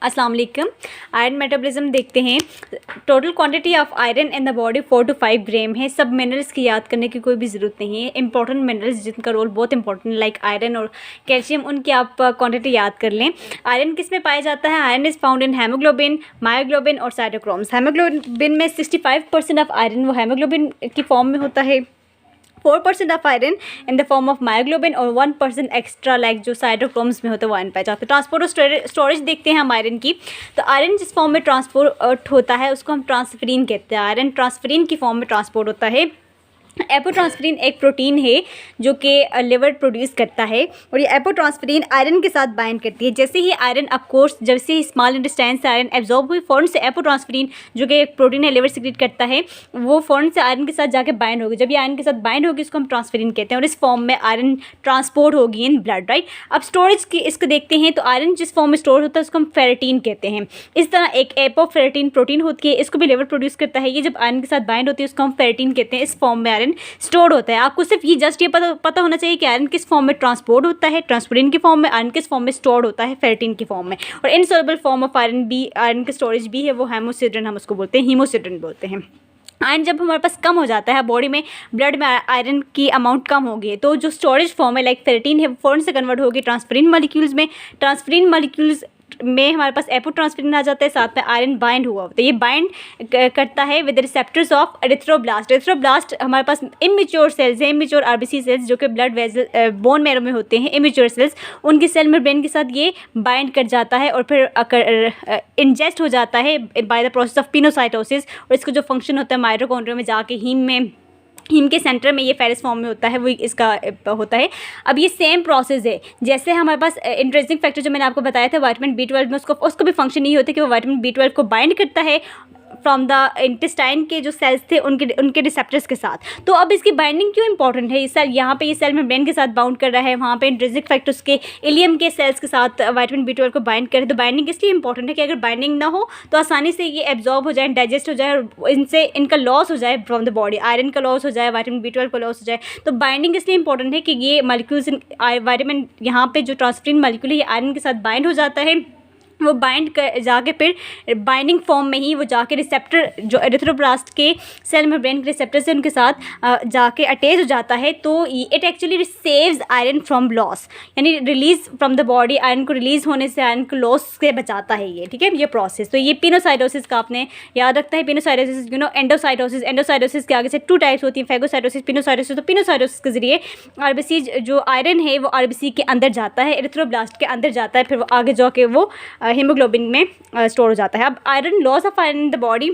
अस्सलाम वालेकुम। Iron metabolism देखते हैं। Total quantity of iron in the body 4 to 5 ग्राम है। सब मिनरल्स की याद करने की कोई भी ज़रूरत नहीं है। इंपॉर्टेंट मिनरल्स जिनका रोल बहुत इंपॉर्टेंट लाइक आयरन और कैल्शियम, उनकी आप क्वांटिटी याद कर लें। आयरन किस में पाया जाता है? Iron is found in haemoglobin, myoglobin और साइटोक्रोम्स। हेमोग्लोबिन में 65% ऑफ आयरन वो हेमोग्लोबिन की फॉर्म में होता है, 4% of iron in the form of myoglobin और 1% एक्स्ट्रा लाइक जो साइटोक्रोम्स में होता है वो आयरन पाया जाता है। ट्रांसपोर्ट और स्टोरेज देखते हैं हम आयरन की। तो आयरन जिस फॉर्म में ट्रांसपोर्ट होता है उसको हम ट्रांसफेरिन कहते हैं। आयरन ट्रांसफेरिन की फॉर्म में ट्रांसपोर्ट होता है। एपोट्रांसफेरिन एक प्रोटीन है जो कि लिवर प्रोड्यूस करता है और ये एपोट्रांसफेरिन आयरन के साथ बाइंड करती है। जैसे ही आयरन ऑफकोर्स जैसे ही स्मॉल इंटेस्टाइन से आयरन एब्जॉर्ब हुई, फ़ौरन से एपोट्रांसफेरिन जो कि एक प्रोटीन है लिवर सिक्रीट करता है, वो फ़ौरन से आयरन के साथ जाके बाइंड होगी। जब ये आयरन के साथ बाइंड होगी इसको हम ट्रांसफेरिन कहते हैं और इस फॉर्म में आयरन ट्रांसपोर्ट होगी इन ब्लड, राइट। अब स्टोरेज की इसको देखते हैं। तो आयरन जिस फॉर्म में स्टोर होता है उसको हम फेरेटिन कहते हैं। इस तरह एक एपोफेरेटिन प्रोटीन होती है, इसको भी लिवर प्रोड्यूस करता है। ये जब आयरन के साथ बाइंड होती है उसको हम फेरेटिन कहते हैं। इस फॉर्म में आयरन स्टोर होता है। आपको सिर्फ ये जस्ट ये पता होना चाहिए कि आयरन किस फॉर्म में ट्रांसपोर्ट होता है, ट्रांसफेरिन की फॉर्म में, आयरन किस फॉर्म में स्टोर होता है, फेरेटिन की फॉर्म में। और इनसॉल्युबल फॉर्म ऑफ आयरन भी, आयरन की स्टोरेज भी है, वो हेमोसिड्रिन हम उसको बोलते हैं, हीमोसिड्रिन बोलते हैं। आयरन जब हमारे पास कम हो जाता है बॉडी में, ब्लड में आयरन की अमाउंट कम होगी है, तो जो स्टोरेज फॉर्म है लाइक फेरेटिन है वो फ़ौरन से कन्वर्ट होगी ट्रांसफेरिन मॉलिक्यूल्स में। ट्रांसफेरिन मॉलिक्यूल्स में हमारे पास एपोट्रांसफेरिन आ जाता है, साथ में आयरन बाइंड हुआ होता है। ये बाइंड करता है with receptors of erythroblast. Erythroblast हमारे पास इमेच्योर सेल्स हैं, इमेच्योर आरबीसी सेल्स जो कि ब्लड वेसल बोन मैरो में होते हैं, इमेच्योर सेल्स। उनकी सेल मेम्ब्रेन के साथ ये बाइंड कर जाता है और फिर इंजेस्ट हो जाता है by the process of pinocytosis. और इसका जो फंक्शन होता है माइटोकॉन्ड्रिया में जाके हीम के सेंटर में ये फेरस फॉर्म में होता है, वो इसका होता है। अब ये सेम प्रोसेस है जैसे हमारे पास इंट्रिंसिक फैक्टर जो मैंने आपको बताया था विटामिन B12 में, उसको भी फंक्शन नहीं होता कि वो विटामिन B12 को बाइंड करता है फ्रॉम द इंटेस्टाइन के जो सेल्स थे उनके रिसेप्टर्स के साथ। तो अब इसकी बाइंडिंग क्यों इंपॉर्टेंट है? इस सेल यहाँ पे ये सेल मेम्ब्रेन के साथ बाउंड कर रहा है, वहाँ पे इंट्रिंसिक फैक्टर्स के इलियम के सेल्स के साथ विटामिन B12 को बाइंड करे। तो बाइंडिंग इसलिए इंपॉर्टेंट है कि अगर बाइंडिंग ना हो तो आसानी से ये एब्जॉर्ब हो जाए, डाइजेस्ट हो जाए और इनका लॉस हो जाए फ्रॉम द बॉडी, आयरन का लॉस हो जाए, विटामिन B12 का लॉस हो जाए। तो बाइंडिंग इसलिए इंपॉर्टेंट है कि ये मालिक्यूल्स विटामिन यहाँ पे जो ट्रांसफेरिन मालिक्यूल है ये आयरन के साथ बाइंड हो जाता है। वो बाइंड कर जाके फिर बाइंडिंग फॉर्म में ही वो जाके रिसेप्टर जो एरिथ्रोब्लास्ट के सेल मेम्ब्रेन के रिसेप्टर से उनके साथ जाके अटैच हो जाता है। तो it actually saves iron from loss, यानी release from the body, iron को रिलीज होने से, आयरन को लॉस से बचाता है ये, ठीक है, ये प्रोसेस। तो ये पिनोसाइटोसिस का आपने याद रखता है। पिनोसाइटोसिस एंडोसाइटोसिस, एंडोसाइटोसिस के आगे से 2 टाइप्स होती है, फैगोसाइटोसिस, पिनोसाइटोसिस। तो पिनोसाइटोसिस के जरिए आरबीसी जो आयरन है वो आरबीसी के अंदर जाता है, एरिथ्रोब्लास्ट के अंदर जाता है, फिर वो आगे जाके वो हीमोग्लोबिन में स्टोर हो जाता है। अब iron loss of iron in the body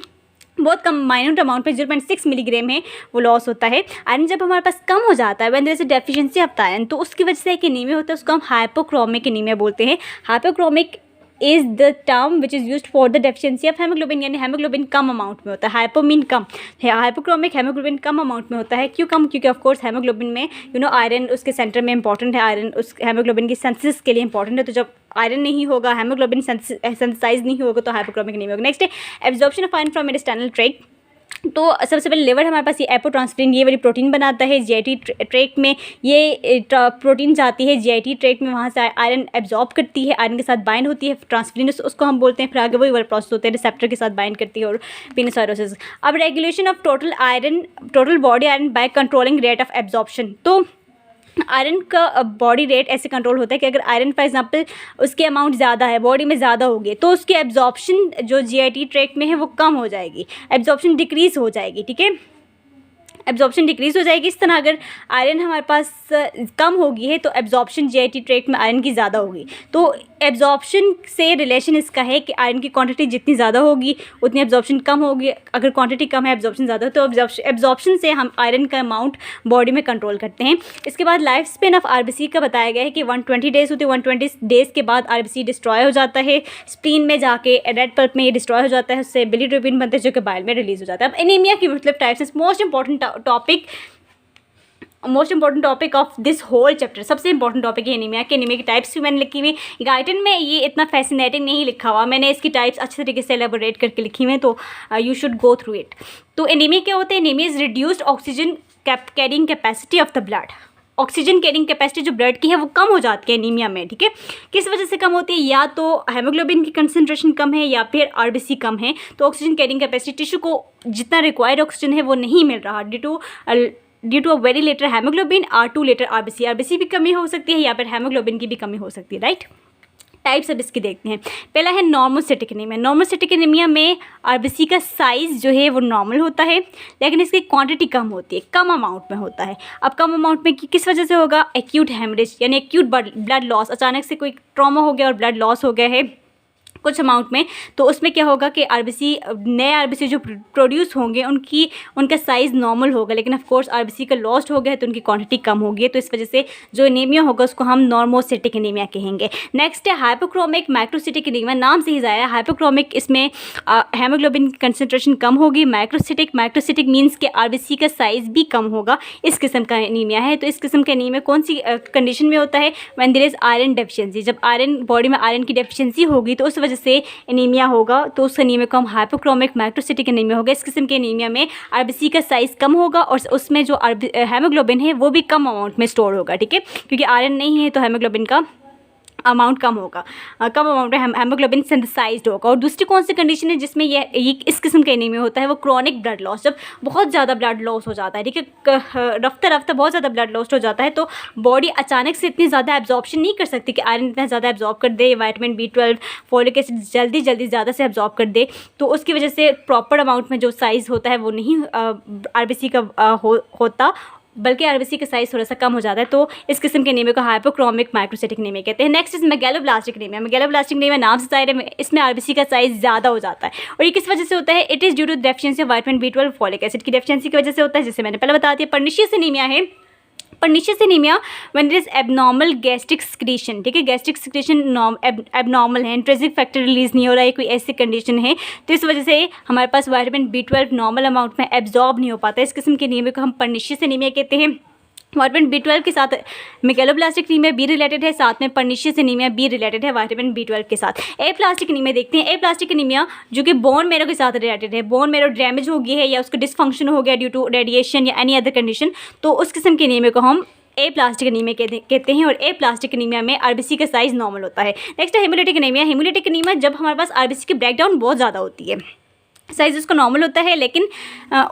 बहुत कम माइन्यूट अमाउंट पे 0.6 मिलीग्राम है वो लॉस होता है। आयरन जब हमारे पास कम हो जाता है when there is a deficiency of iron, तो उसकी वजह से एक एनीमिया होता है, उसको हम हाइपोक्रोमिक एनीमिया बोलते हैं। Hypochromic is the term which is used for the deficiency of haemoglobin, यानी हेमोग्लोबिन कम अमाउंट में होता है। हाइपोमीन कम है, हाइपोक्रोमिक हेमोग्लोबिन कम अमाउंट में होता है। क्यों कम? क्योंकि ऑफकोर्स हेमोग्लोबिन में आयरन उसके सेंटर में इंपॉर्टेंट है, आयरन उस हेमोग्लोबिन की सिंथेसिस के लिए इंपॉर्टेंट है। तो जब आयरन नहीं होगा, हेमोग्लोबिन सिंथेसाइज नहीं होगा तो हाइपोक्रोमिक नहीं होगा। नेक्स्ट है absorption of iron from intestinal tract. तो सबसे पहले लिवर हमारे पास ये एपोट्रांसफेरिन ये वाली प्रोटीन बनाता है। जीआईटी ट्रैक्ट में ये प्रोटीन जाती है जीआईटी ट्रैक्ट में, वहाँ से आयरन एब्जॉर्ब करती है, आयरन के साथ बाइंड होती है, ट्रांसफेरिन उसको हम बोलते हैं। फिर आगे वही वाला प्रोसेस होता है, रिसेप्टर के साथ बाइंड करती है और पिनोसाइटोसिस। अब regulation of total body iron by controlling rate of absorption. तो आयरन का बॉडी रेट ऐसे कंट्रोल होता है कि अगर आयरन फॉर एग्जांपल उसकी अमाउंट ज़्यादा है, बॉडी में ज़्यादा होगी, तो उसकी एब्जॉर्प्शन जो जीआईटी ट्रैक्ट में है वो कम हो जाएगी, एब्जॉर्प्शन डिक्रीज हो जाएगी, ठीक है, एब्जॉर्प्शन डिक्रीज हो जाएगी। इस तरह अगर आयरन हमारे पास कम होगी है तो एब्जॉर्प्शन जीआईटी ट्रैक्ट में आयरन की ज़्यादा होगी। तो एब्जॉर्प्शन से रिलेशन इसका है कि आयरन की क्वांटिटी जितनी ज़्यादा होगी उतनी एब्जॉर्प्शन कम होगी, अगर क्वांटिटी कम है एब्जॉर्प्शन ज़्यादा हो, तो एब्जॉर्प्शन से हम आयरन का अमाउंट बॉडी में कंट्रोल करते हैं। इसके बाद लाइफ स्पेन ऑफ आरबीसी का बताया गया है कि 120 डेज होती है, 120 डेज़ के बाद आरबीसी डिस्ट्रॉय हो जाता है, स्प्लीन में जाके रेड पल्प में ये डिस्ट्रॉय हो जाता है, उससे बिलीरुबिन बनते हैं जो कि बाइल में रिलीज हो जाता है। अब एनीमिया की मतलब types, most important topic of this whole chapter, सबसे इंपॉर्टेंट टॉपिक है एनीमिया के। एनीमिया की टाइप्स भी मैंने लिखी हुई, गाइडन में ये इतना फैसिनेटिंग नहीं लिखा हुआ, मैंने इसकी टाइप्स अच्छे तरीके से एलेबोरेट करके लिखी हुई हैं, तो you should go through it. तो एनीमिया क्या होता है? Anaemia is reduced oxygen carrying capacity of the blood. Oxygen carrying capacity जो ब्लड की है वो कम हो जाती है एनीमिया में, ठीक है। किस वजह से कम होती है, या तो हेमोग्लोबिन की कंसंट्रेशन कम है या फिर आरबीसी कम है, तो ऑक्सीजन कैरिंग कैपेसिटी टिश्यू को जितना रिक्वायर्ड ऑक्सीजन है वो नहीं मिल रहा due to a very later haemoglobin और 2 लेटर आरबीसी भी कमी हो सकती है या फिर हेमोग्लोबिन की भी कमी हो सकती है, राइट। टाइप्स अब इसकी देखते हैं। पहला है नॉर्मोसिटिक एनीमिया। नॉर्मोसिटिक एनीमिया में आरबीसी का साइज़ जो है वो नॉर्मल होता है, लेकिन इसकी क्वांटिटी कम होती है, कम अमाउंट में होता है। अब कम अमाउंट में किस वजह से होगा, एक्यूट हेमरेज यानी एक्यूट ब्लड लॉस, अचानक से कोई ट्रॉमा हो गया और ब्लड लॉस हो गया है कुछ अमाउंट में, तो उसमें क्या होगा कि नए आरबीसी जो प्रोड्यूस होंगे उनका साइज़ नॉर्मल होगा, लेकिन ऑफ कोर्स आरबीसी का लॉस्ट हो गया है तो उनकी क्वांटिटी कम होगी, तो इस वजह से जो एनीमिया होगा उसको हम नॉर्मोसिटिक एनीमिया कहेंगे। नेक्स्ट है हाइपोक्रोमिक मैक्रोसिटिक एनीमिया। नाम से ही जाया हाइपोक्रोमिक, इसमें हेमोग्लोबिन की कंसनट्रेशन कम होगी। मैक्रोसिटिक मीन्स के आरबीसी का साइज़ भी कम होगा। इस किस्म का एनीमिया है। तो इस किस्म का एनीमिया कौन सी कंडीशन में होता है, when there is iron deficiency. जब बॉडी में आयरन की डेफिशिएंसी होगी तो उस वजह से एनीमिया होगा, तो उस एनीमिया को हम हाइपोक्रोमिक मैक्रोसिटिक एनीमिया होगा। इस किस्म के एनीमिया में आरबीसी का साइज़ कम होगा और उसमें जो हेमोग्लोबिन है वो भी कम अमाउंट में स्टोर होगा, ठीक है, क्योंकि आयरन नहीं है तो हेमोग्लोबिन का अमाउंट कम होगा, कम अमाउंट में हेमोग्लोबिन सिंथेसाइज्ड होगा। और दूसरी कौन सी कंडीशन है जिसमें ये इस किस्म का एनीमिया होता है, वो क्रॉनिक ब्लड लॉस। जब बहुत ज़्यादा ब्लड लॉस हो जाता है, ठीक है, रफ्ता बहुत ज़्यादा ब्लड लॉस हो जाता है, तो बॉडी अचानक से इतनी ज़्यादा एब्जॉर्प्शन नहीं कर सकती कि आयरन इतना ज़्यादा एब्जॉर्ब कर दे, विटामिन B12 फोलिक एसिड जल्दी ज़्यादा से एब्जॉर्ब कर दे, तो उसकी वजह से प्रॉपर अमाउंट में जो साइज़ होता है वो नहीं आरबीसी का होता, बल्कि आरबीसी का साइज़ थोड़ा सा कम हो जाता है। तो इस किस्म के एनीमिया को हाइपोक्रोमिक मैक्रोसिटिक एनीमिया कहते हैं। Next is megaloblastic anaemia. Megaloblastic anaemia नाम से जाहिर है, इसमें आरबीसी का साइज़ ज़्यादा हो जाता है। और ये किस वजह से होता है, it is due to deficiency of vitamin B12 folic acid की डेफिशिएंसी की वजह से होता है, जिससे मैंने पहले बता दिया। पर्निशियस एनीमिया है। Pernicious anaemia when there is abnormal gastric secretion, ठीक है, गैस्ट्रिक सिक्रीशन एबनॉर्मल है, इंट्रिंसिक फैक्टर रिलीज नहीं हो रहा है, कोई ऐसी कंडीशन है, तो इस वजह से हमारे पास विटामिन B12 नॉर्मल अमाउंट में एब्जॉर्ब नहीं हो पाता है। इस किस्म के एनीमिया को हम पर्निशियस एनीमिया कहते हैं। विटामिन B12 के साथ मेगैलोब्लास्टिक एनीमिया भी रिलेटेड है, साथ में पर्निशियस एनीमिया भी रिलेटेड है विटामिन B12 के साथ। एप्लास्टिक एनीमिया देखते हैं। एप्लास्टिक एनीमिया जो कि बोन मैरो के साथ रिलेटेड है, बोन मैरो डैमेज हो गई है या उसका डिसफंक्शन हो गया ड्यू टू रेडिएशन या एनी अदर कंडीशन, तो उस किस्म के एनीमिया को हम एप्लास्टिक एनीमिया कहते हैं। और एप्लास्टिक एनीमिया में आरबीसी का साइज़ नॉर्मल होता है। नेक्स्ट है हेमोलिटिक एनीमिया। हेमोलिटिक एनीमिया जब हमारे पास आरबीसी की ब्रेकडाउन बहुत ज़्यादा होती है, साइज़ उसका नॉर्मल होता है, लेकिन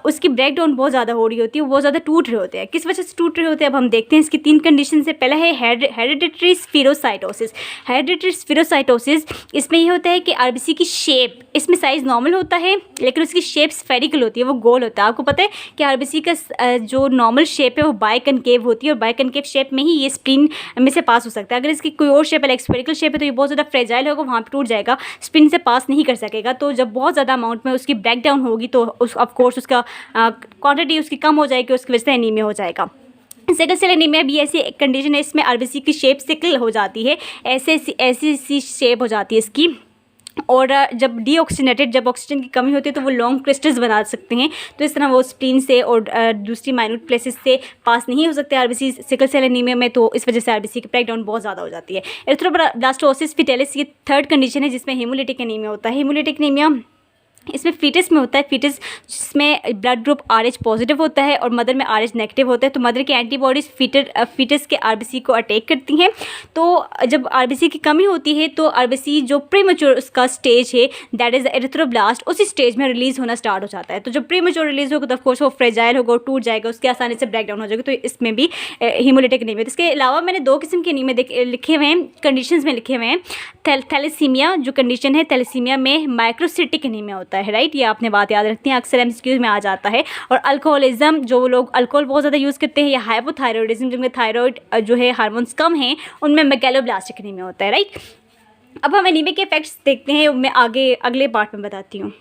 उसकी ब्रेकडाउन बहुत ज़्यादा हो रही होती है, बहुत ज़्यादा टूट रहे होते हैं। किस वजह से टूट रहे होते हैं, अब हम देखते हैं। इसकी 3 कंडीशन से। पहला है हेरिडिटरी स्फीरोसाइटोसिस। हेरिडिटरी स्फीरोसाइटोसिस, इसमें ये होता है कि आरबीसी की शेप, इसमें साइज़ नॉर्मल होता है लेकिन उसकी शेप स्फेरिकल होती है, वो गोल होता है। आपको पता है कि आरबीसी का जो नॉर्मल शेप है वो बाइकनकेव होती है, और बाइकनकेव शेप में ही ये स्प्लीन में से पास हो सकता है। अगर इसकी कोई और शेप है, लाइक स्फेरिकल शेप है, तो ये बहुत ज़्यादा फ्रेजाइल होगा, वहाँ पर टूट जाएगा, स्प्लीन से पास नहीं कर सकेगा। तो जब बहुत ज़्यादा अमाउंट में उसकी ब्रेकडाउन होगी तो ऑफ कोर्स उसका क्वांटिटी उसकी कम हो जाएगी, उसकी वजह से एनीमिया हो जाएगा। सिकल सेल एनीमिया भी ऐसी एक कंडीशन है, इसमें आरबीसी की शेप सिकल हो जाती है, ऐसी शेप हो जाती है इसकी। और जब डीऑक्सीनेटेड, जब ऑक्सीजन की कमी होती है तो वो लॉन्ग क्रिस्टल्स बना सकते हैं, तो इस तरह वो स्प्लीन से और दूसरी माइन्यूट प्लेसेस से पास नहीं हो सकते आरबीसी सिकल सेल एनीमिया में, तो इस वजह से आरबीसी की ब्रेकडाउन बहुत ज़्यादा हो जाती है। एरिथ्रोब्लास्टोसिस फिटेलिस ये 3rd कंडीशन है जिसमें हेमोलिटिक एनीमिया होता है। हेमोलिटिक एनीमिया इसमें फीटस में होता है। फीटस जिसमें ब्लड ग्रुप RH पॉजिटिव होता है और मदर में RH नेगेटिव होता है, तो मदर की एंटीबॉडीज़ फीटस के आरबीसी को अटैक करती हैं। तो जब आरबीसी की कमी होती है तो आरबीसी जो प्रीमेच्योर उसका स्टेज है, दैट इज़ एरिथ्रोब्लास्ट, उसी स्टेज में रिलीज़ होना स्टार्ट हो जाता है। तो जब प्रीमेच्योर रिलीज़ होगा तो ऑफकोर्स वो फ्रेजाइल होगा, टूट जाएगा, उसके आसानी से ब्रेकडाउन हो जाएगा, तो इसमें भी हेमोलिटिक एनीमिया। इसके अलावा मैंने 2 किस्म के एनीमिया लिखे हुए हैं, कंडीशंस में लिखे हुए हैं। थैलेसीमिया जो कंडीशन है, थैलेसीमिया में माइक्रोसिटिक एनीमिया होता है, राइट, ये आपने बात याद रखती हैं, अक्सर MCQ में आ जाता है। और अल्कोहलिज्म, जो लोग अल्कोहल बहुत ज़्यादा यूज़ करते हैं, या हाइपोथायरॉयडिज्म जिनमें थायराइड जो है हार्मोन्स कम हैं, उनमें मेगैलोब्लास्टिक एनीमिया होता है, राइट। अब हम एनीमिया के इफेक्ट्स देखते हैं, मैं आगे अगले पार्ट में बताती हूँ।